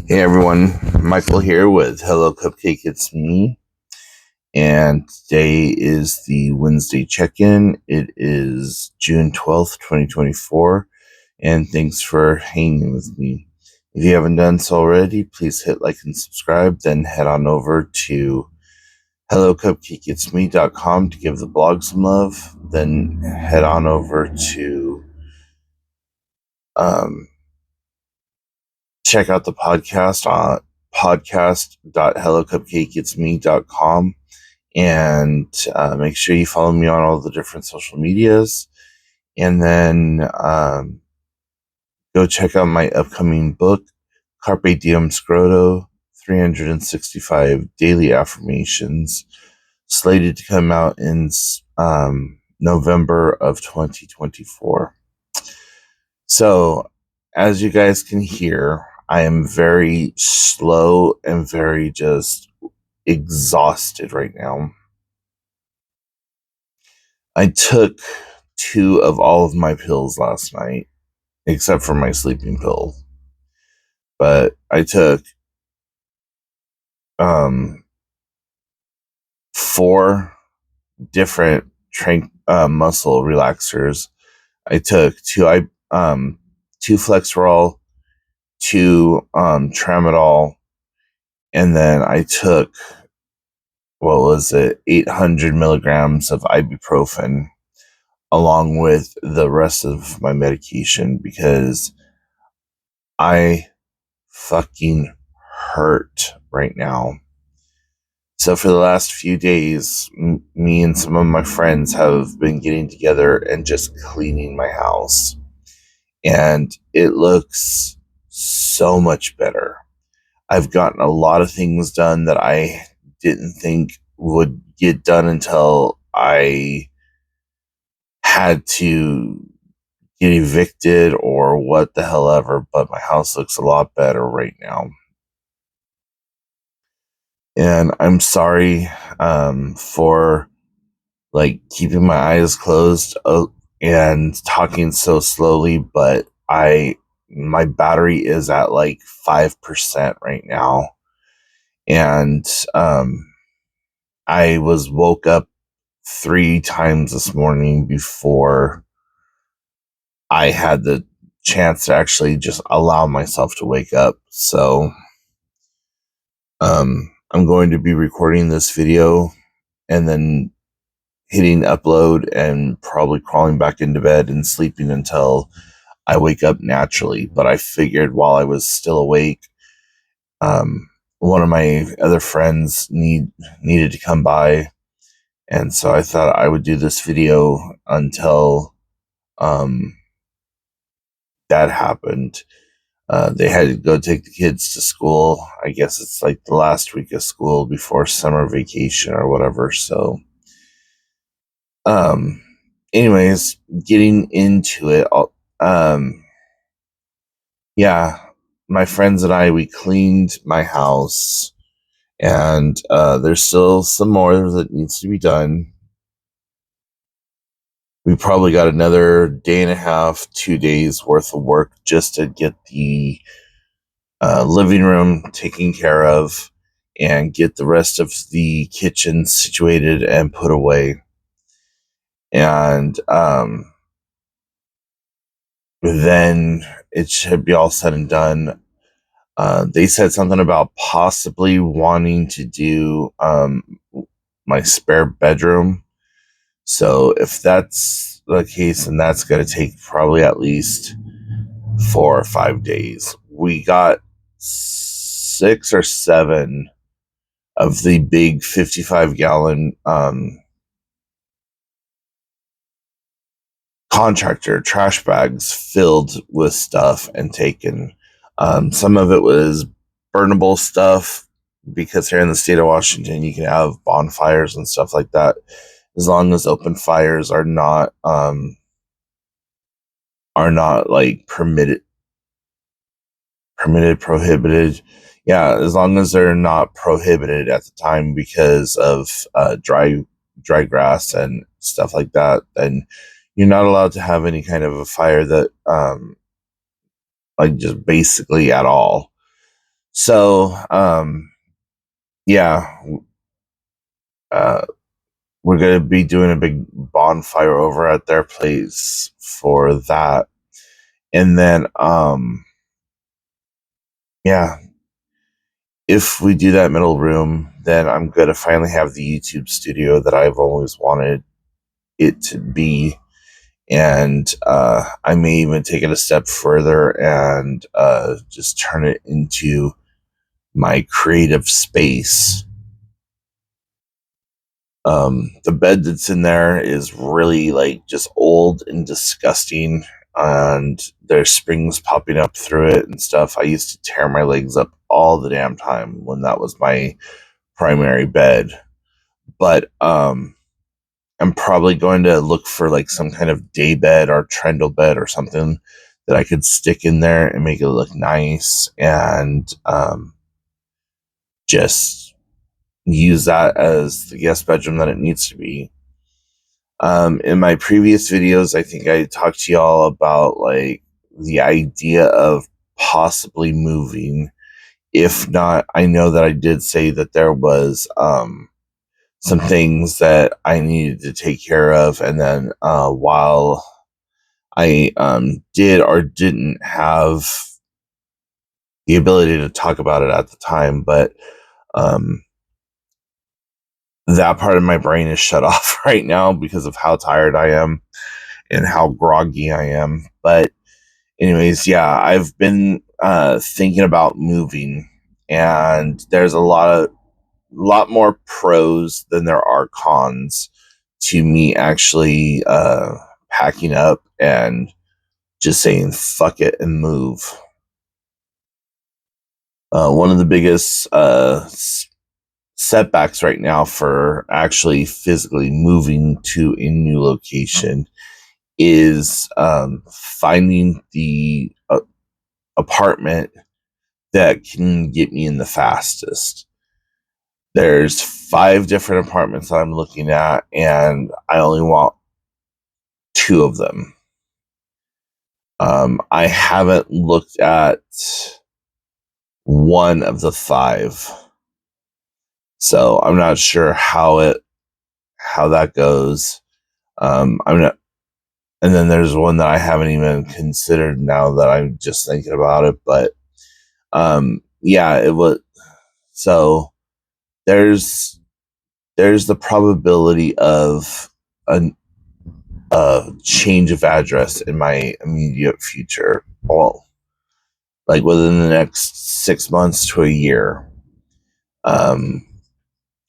Hey everyone, Michael here with Hello Cupcake It's Me, and today is the Wednesday check-in. It is June 12th, 2024, and thanks for hanging with me. If you haven't done so already, please hit like and subscribe, then head on over to hellocupcakeitsme.com to give the blog some love, then head on over to check out the podcast on podcast.hellocupcakeitsme.com, and make sure you follow me on all the different social medias, and then go check out my upcoming book, Carpe Diem Scroto, 365 Daily Affirmations, slated to come out in November of 2024. So, as you guys can hear, I am very slow and very just exhausted right now. I took 2 of all of my pills last night, except for my sleeping pill. But I took 4 different muscle relaxers. I took 2 Flexerol, 2 Tramadol, and then I took 800 milligrams of ibuprofen along with the rest of my medication because I fucking hurt right now. So for the last few days, me and some of my friends have been getting together and just cleaning my house. And it looks so much better. I've gotten a lot of things done that I didn't think would get done until I had to get evicted or what the hell ever, but my house looks a lot better right now. And I'm sorry for keeping my eyes closed and talking so slowly, but my battery is at 5% right now. And I was woke up 3 times this morning before I had the chance to actually just allow myself to wake up. So I'm going to be recording this video and then hitting upload and probably crawling back into bed and sleeping until I wake up naturally. But I figured while I was still awake, one of my other friends needed to come by, and so I thought I would do this video until that happened. They had to go take the kids to school. I guess it's like the last week of school before summer vacation or whatever. So, anyways, getting into it, yeah, my friends and we cleaned my house, and there's still some more that needs to be done. We probably got another day and a half, 2 days worth of work just to get the living room taken care of and get the rest of the kitchen situated and put away. And then it should be all said and done. They said something about possibly wanting to do my spare bedroom. So if that's the case, then that's going to take probably at least 4 or 5 days. We got 6 or 7 of the big 55-gallon contractor trash bags filled with stuff and taken. Some of it was burnable stuff because here in the state of Washington, you can have bonfires and stuff like that as long as open fires are not like prohibited. Yeah, as long as they're not prohibited at the time because of dry grass and stuff like that, then you're not allowed to have any kind of a fire that just basically at all. So, yeah, uh, we're going to be doing a big bonfire over at their place for that. And then, yeah, if we do that middle room, then I'm going to finally have the YouTube studio that I've always wanted it to be. And I may even take it a step further and just turn it into my creative space. The bed that's in there is really like just old and disgusting, and there's springs popping up through it and stuff. I used to tear my legs up all the damn time when that was my primary bed. But I'm probably going to look for like some kind of day bed or trundle bed or something that I could stick in there and make it look nice, and just use that as the guest bedroom that it needs to be. In my previous videos, I think I talked to y'all about like the idea of possibly moving. If not, I know that I did say that there was some things that I needed to take care of, and then while I did or didn't have the ability to talk about it at the time, but um, that part of my brain is shut off right now because of how tired I am and how groggy I am. But anyways, yeah, I've been thinking about moving, and there's a lot more pros than there are cons to me actually packing up and just saying fuck it and move. One of the biggest setbacks right now for actually physically moving to a new location is finding the apartment that can get me in the fastest. There's 5 different apartments that I'm looking at, and I only want 2 of them. I haven't looked at one of the 5, so I'm not sure how that goes. I'm not, and then there's one that I haven't even considered now that I'm just thinking about it. But yeah, it was. So there's the probability of a change of address in my immediate future. Well, like within the next 6 months to a year. Um,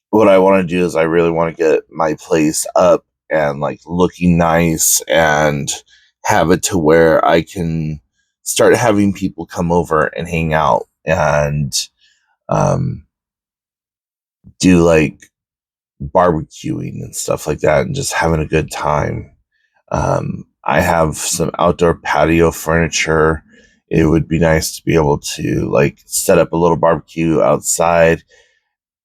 what I want to do is I really want to get my place up and like looking nice and have it to where I can start having people come over and hang out and um, do like barbecuing and stuff like that and just having a good time. I have some outdoor patio furniture. It would be nice to be able to like set up a little barbecue outside,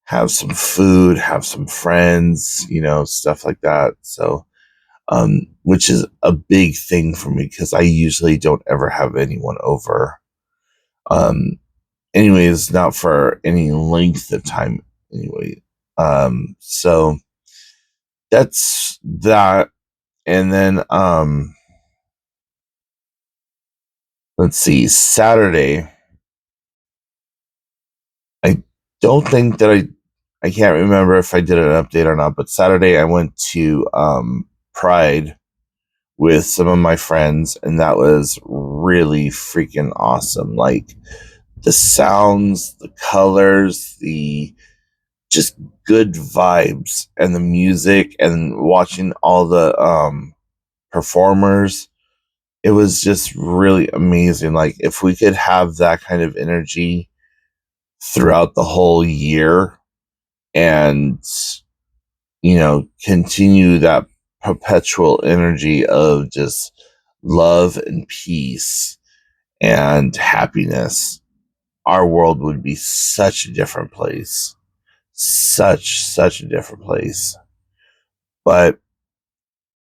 have some food, have some friends, stuff like that. So, which is a big thing for me because I usually don't ever have anyone over. Um, anyways, not for any length of time anyway. So that's that. And then, let's see, Saturday, I don't think that I can't remember if I did an update or not, but Saturday I went to, Pride with some of my friends, and that was really freaking awesome. Like the sounds, the colors, the just good vibes, and the music, and watching all the performers. It was just really amazing. Like if we could have that kind of energy throughout the whole year and continue that perpetual energy of just love and peace and happiness, our world would be such a different place. Such a different place. But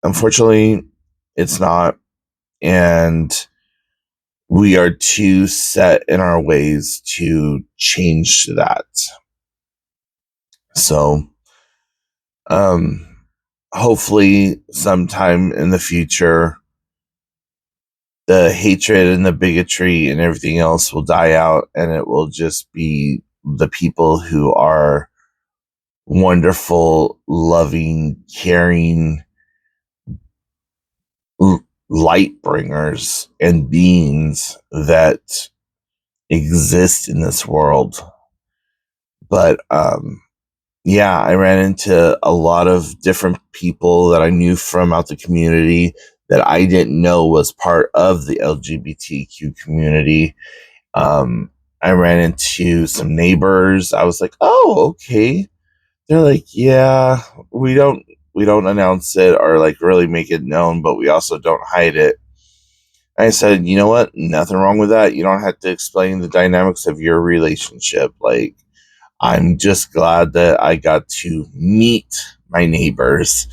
unfortunately, it's not. And we are too set in our ways to change that. So, um, hopefully, sometime in the future, the hatred and the bigotry and everything else will die out, and it will just be the people who are wonderful, loving, caring light bringers and beings that exist in this world. But yeah, I ran into a lot of different people that I knew from out the community that I didn't know was part of the LGBTQ community. I ran into some neighbors. I was like, "Oh, okay." They're like, "Yeah, we don't we don't announce it or like really make it known, but we also don't hide it." I said, "You know what? Nothing wrong with that. You don't have to explain the dynamics of your relationship. Like, I'm just glad that I got to meet my neighbors."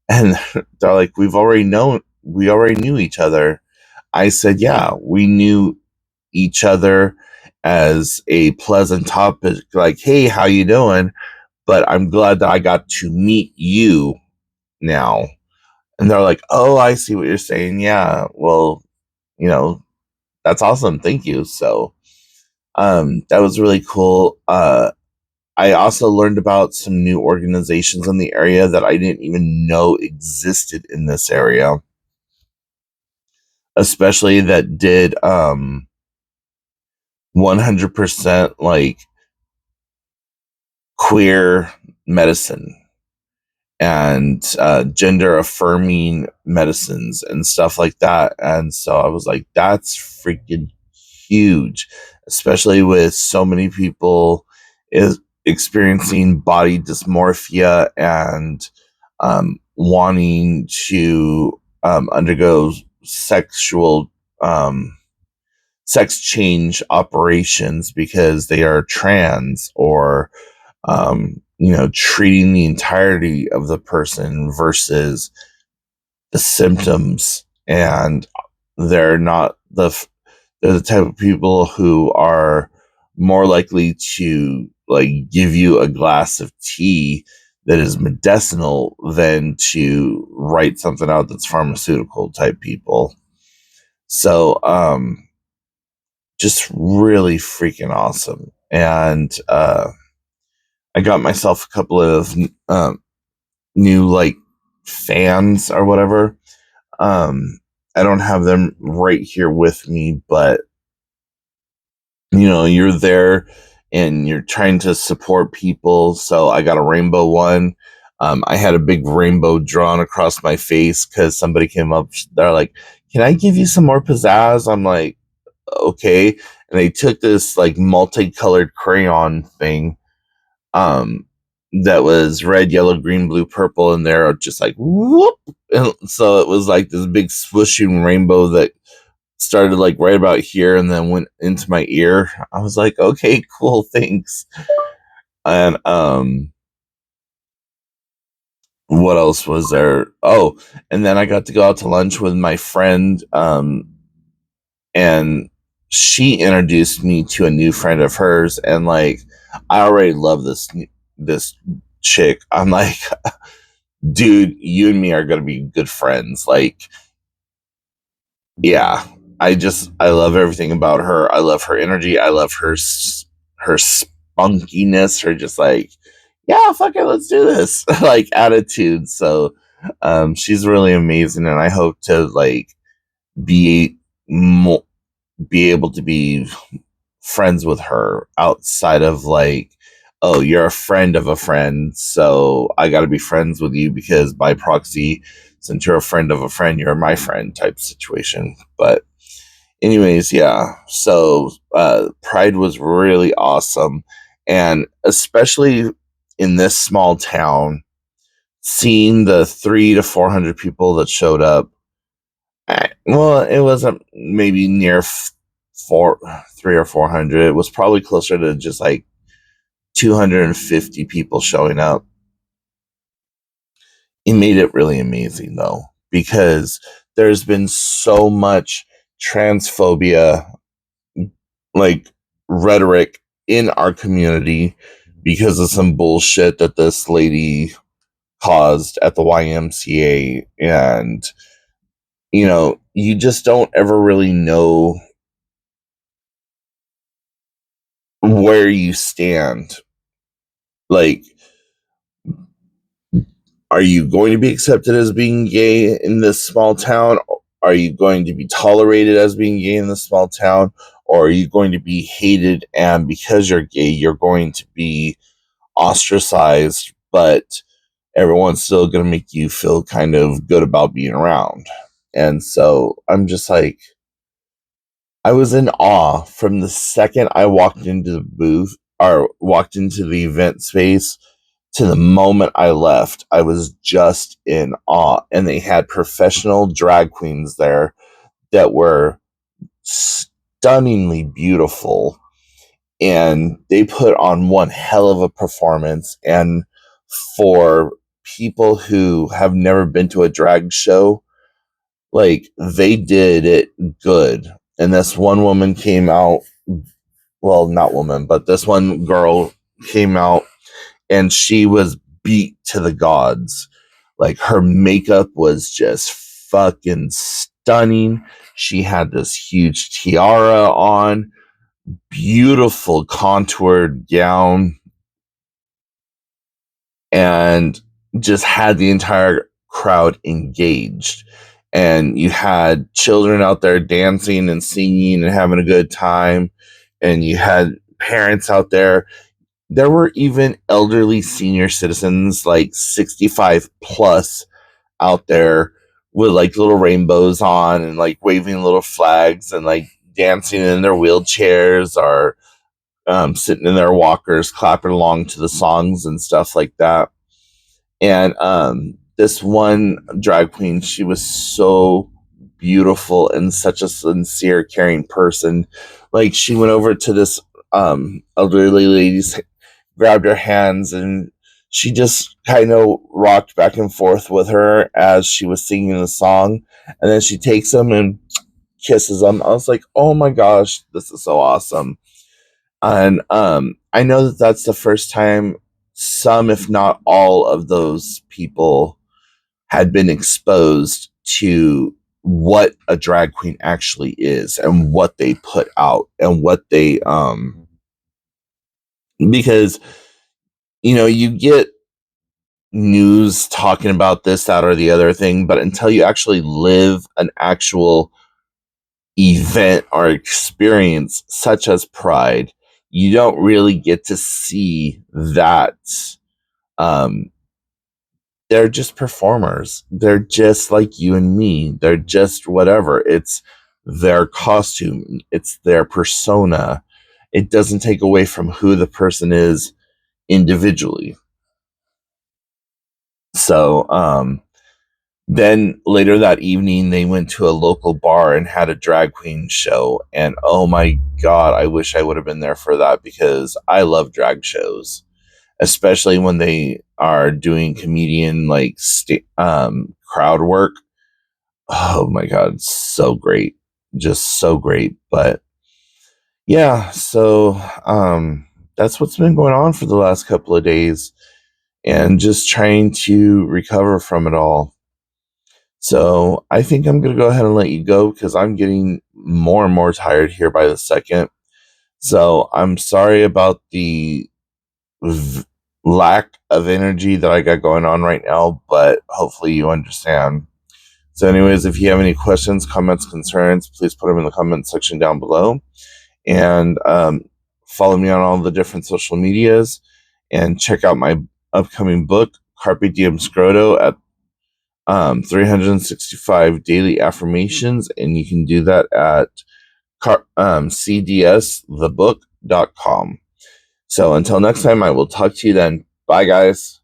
And they're like, we already knew each other." I said, "Yeah, we knew each other as a pleasant topic, like, hey, how you doing? But I'm glad that I got to meet you now." And they're like, "Oh, I see what you're saying. Yeah, well, you know, that's awesome. Thank you." So, that was really cool. I also learned about some new organizations in the area that I didn't even know existed in this area, especially that did 100% like queer medicine and gender affirming medicines and stuff like that. And so I was like, that's freaking huge, especially with so many people is experiencing body dysmorphia and wanting to undergo sexual sex change operations because they are trans, or treating the entirety of the person versus the symptoms. And they're not they're the type of people who are more likely to like give you a glass of tea that is medicinal than to write something out that's pharmaceutical type people. So, just really freaking awesome. And I got myself a couple of new like fans or whatever. I don't have them right here with me, but you're there and you're trying to support people. So I got a rainbow one. I had a big rainbow drawn across my face because somebody came up. They're like, "Can I give you some more pizzazz?" I'm like, "Okay." And they took this like multicolored crayon thing um that was red, yellow, green, blue, purple, and they're just like whoop. And so it was like this big swooshing rainbow that started like right about here and then went into my ear. I was like, "Okay, cool, thanks." And what else was there? Oh, and then I got to go out to lunch with my friend, and she introduced me to a new friend of hers, and like I already love this chick. I'm like, "Dude, you and me are gonna be good friends." Like, yeah, I love everything about her. I love her energy. I love her spunkiness. Her just like, "Yeah, fuck it, let's do this," like attitude. So, she's really amazing, and I hope to like be mo- be able to be friends with her outside of like, "Oh, you're a friend of a friend, so I got to be friends with you because by proxy, since you're a friend of a friend, you're my friend" type situation. But anyways, yeah. So Pride was really awesome, and especially in this small town, seeing the 300 to 400 people that showed up. Well, it wasn't maybe near four, 300 or 400. It was probably closer to just like 250 people showing up. It made it really amazing though, because there's been so much transphobia, like, rhetoric in our community because of some bullshit that this lady caused at the YMCA. And, you just don't ever really know where you stand. Like, are you going to be accepted as being gay in this small town? Are you going to be tolerated as being gay in this small town? Or are you going to be hated, and because you're gay, you're going to be ostracized, but everyone's still going to make you feel kind of good about being around? And so I'm just like, I was in awe from the second I walked into the booth or walked into the event space to the moment I left. I was just in awe. And they had professional drag queens there that were stunningly beautiful. And they put on one hell of a performance. And for people who have never been to a drag show, like, they did it good. And this one woman came out, well, not woman, but this one girl came out, and she was beat to the gods. Like, her makeup was just fucking stunning. She had this huge tiara on, beautiful contoured gown, and just had the entire crowd engaged. And you had children out there dancing and singing and having a good time. And you had parents out there. There were even elderly senior citizens, like 65 plus, out there with like little rainbows on and like waving little flags and like dancing in their wheelchairs, or sitting in their walkers, clapping along to the songs and stuff like that. And this one drag queen, she was so beautiful and such a sincere, caring person. Like, she went over to this elderly lady's, grabbed her hands, and she just kind of rocked back and forth with her as she was singing the song. And then she takes them and kisses them. I was like, oh my gosh, this is so awesome. And I know that that's the first time some, if not all, of those people had been exposed to what a drag queen actually is and what they put out and what they because you get news talking about this, that, or the other thing, but until you actually live an actual event or experience such as Pride, you don't really get to see that. um they're just performers. They're just like you and me. They're just whatever. It's their costume, it's their persona. It doesn't take away from who the person is individually. So then later that evening, they went to a local bar and had a drag queen show. And oh my God, I wish I would have been there for that, because I love drag shows, especially when they are doing comedian, like, crowd work. Oh my God, so great. Just so great. But yeah, so that's what's been going on for the last couple of days, and just trying to recover from it all. So I think I'm going to go ahead and let you go, because I'm getting more and more tired here by the second. So I'm sorry about the lack of energy that I got going on right now, but hopefully you understand. So anyways, if you have any questions, comments, concerns, please put them in the comment section down below. And follow me on all the different social medias, and check out my upcoming book, Carpe Diem Scroto, at 365 Daily Affirmations. And you can do that at cdsthebook.com. So until next time, I will talk to you then. Bye, guys.